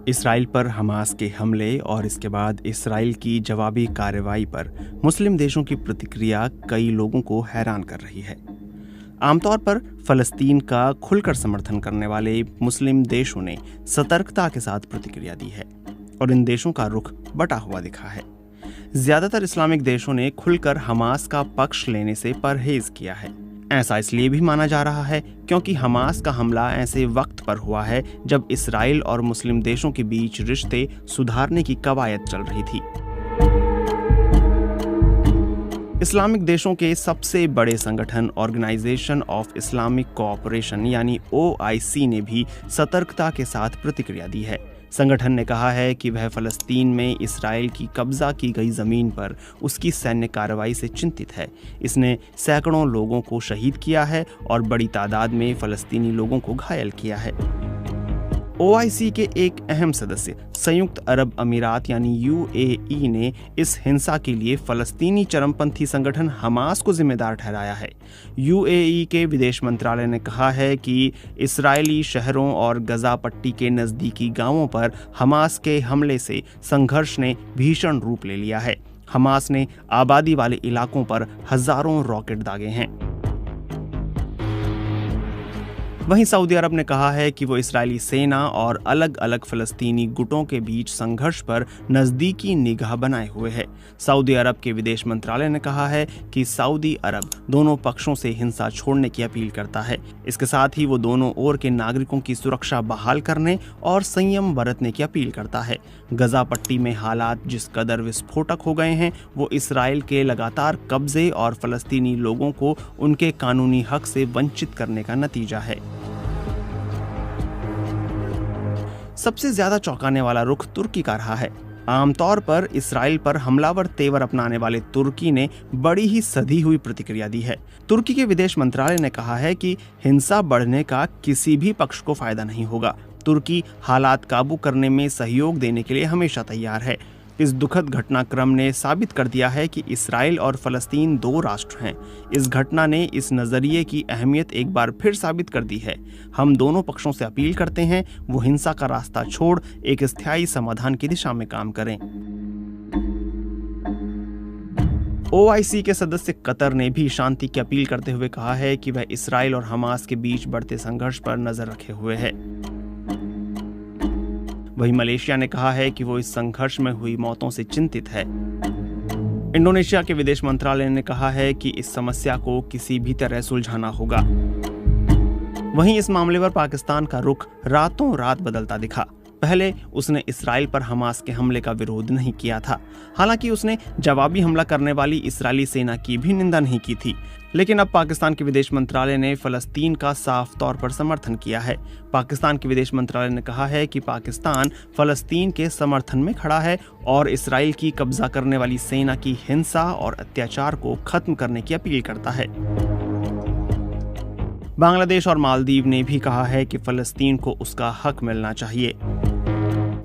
Israel पर Hamas के हमले और इसके बाद इसराइल की जवाबी कार्रवाई पर मुस्लिम देशों की प्रतिक्रिया कई लोगों को हैरान कर रही है। आमतौर पर फलस्तीन का खुलकर समर्थन करने वाले मुस्लिम देशों ने सतर्कता के साथ प्रतिक्रिया दी है और इन देशों का रुख बटा हुआ दिखा है। ज्यादातर इस्लामिक देशों ने खुलकर हमास का पक्ष लेने से परहेज किया है। ऐसा इसलिए भी माना जा रहा है क्योंकि हमास का हमला ऐसे वक्त पर हुआ है जब इसराइल और मुस्लिम देशों के बीच रिश्ते सुधारने की कवायद चल रही थी। इस्लामिक देशों के सबसे बड़े संगठन ऑर्गेनाइजेशन ऑफ इस्लामिक कोऑपरेशन यानी OIC ने भी सतर्कता के साथ प्रतिक्रिया दी है। संगठन ने कहा है कि वह फलस्तीन में इसराइल की कब्जा की गई जमीन पर उसकी सैन्य कार्रवाई से चिंतित है। इसने सैकड़ों लोगों को शहीद किया है और बड़ी तादाद में फलस्तीनी लोगों को घायल किया है। OIC के एक अहम सदस्य संयुक्त अरब अमीरात यानी UAE ने इस हिंसा के लिए फलस्तीनी चरमपंथी संगठन हमास को जिम्मेदार ठहराया है। UAE के विदेश मंत्रालय ने कहा है कि इस्राएली शहरों और गजा पट्टी के नज़दीकी गांवों पर हमास के हमले से संघर्ष ने भीषण रूप ले लिया है। हमास ने आबादी वाले इलाकों पर हजारों रॉकेट दागे हैं। वहीं सऊदी अरब ने कहा है कि वो इस्राएली सेना और अलग अलग फलस्तीनी गुटों के बीच संघर्ष पर नज़दीकी निगाह बनाए हुए है। सऊदी अरब के विदेश मंत्रालय ने कहा है कि सऊदी अरब दोनों पक्षों से हिंसा छोड़ने की अपील करता है। इसके साथ ही वो दोनों ओर के नागरिकों की सुरक्षा बहाल करने और संयम बरतने की अपील करता है। गजा पट्टी में हालात जिस कदर विस्फोटक हो गए हैं वो इसराइल के लगातार कब्जे और फलस्तीनी लोगों को उनके कानूनी हक से वंचित करने का नतीजा है। सबसे ज्यादा चौंकाने वाला रुख तुर्की का रहा है। आमतौर पर इसराइल पर हमलावर तेवर अपनाने वाले तुर्की ने बड़ी ही सधी हुई प्रतिक्रिया दी है। तुर्की के विदेश मंत्रालय ने कहा है कि हिंसा बढ़ने का किसी भी पक्ष को फायदा नहीं होगा। तुर्की हालात काबू करने में सहयोग देने के लिए हमेशा तैयार है। इस दुखद घटनाक्रम ने साबित कर दिया है कि इसराइल और फलस्तीन दो राष्ट्र हैं। इस घटना ने इस नजरिए की अहमियत एक बार फिर साबित कर दी है। हम दोनों पक्षों से अपील करते हैं वो हिंसा का रास्ता छोड़ एक स्थायी समाधान की दिशा में काम करें। OIC के सदस्य कतर ने भी शांति की अपील करते हुए कहा है कि वह इसराइल और हमास के बीच बढ़ते संघर्ष पर नजर रखे हुए है। वहीं मलेशिया ने कहा है कि वो इस संघर्ष में हुई मौतों से चिंतित है। इंडोनेशिया के विदेश मंत्रालय ने कहा है कि इस समस्या को किसी भी तरह सुलझाना होगा। वहीं इस मामले पर पाकिस्तान का रुख रातों रात बदलता दिखा। पहले उसने इसराइल पर हमास के हमले का विरोध नहीं किया था। हालांकि उसने जवाबी हमला करने वाली इस्राएली सेना की भी निंदा नहीं की थी। लेकिन अब पाकिस्तान के विदेश मंत्रालय ने फलस्तीन का साफ तौर पर समर्थन किया है। पाकिस्तान के विदेश मंत्रालय ने कहा है कि पाकिस्तान फलस्तीन के समर्थन में खड़ा है और इसराइल की कब्जा करने वाली सेना की हिंसा और अत्याचार को खत्म करने की अपील करता है। बांग्लादेश और मालदीव ने भी कहा है कि फलस्तीन को उसका हक मिलना चाहिए।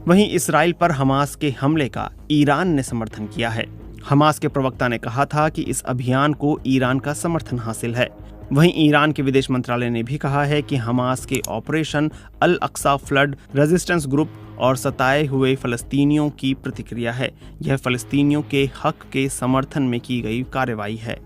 वहीं इसराइल पर हमास के हमले का ईरान ने समर्थन किया है। हमास के प्रवक्ता ने कहा था कि इस अभियान को ईरान का समर्थन हासिल है। वहीं ईरान के विदेश मंत्रालय ने भी कहा है कि हमास के ऑपरेशन अल अक्सा फ्लड रेजिस्टेंस ग्रुप और सताए हुए फलस्तीनियों की प्रतिक्रिया है। यह फलस्तीनियों के हक के समर्थन में की गई कार्रवाई है।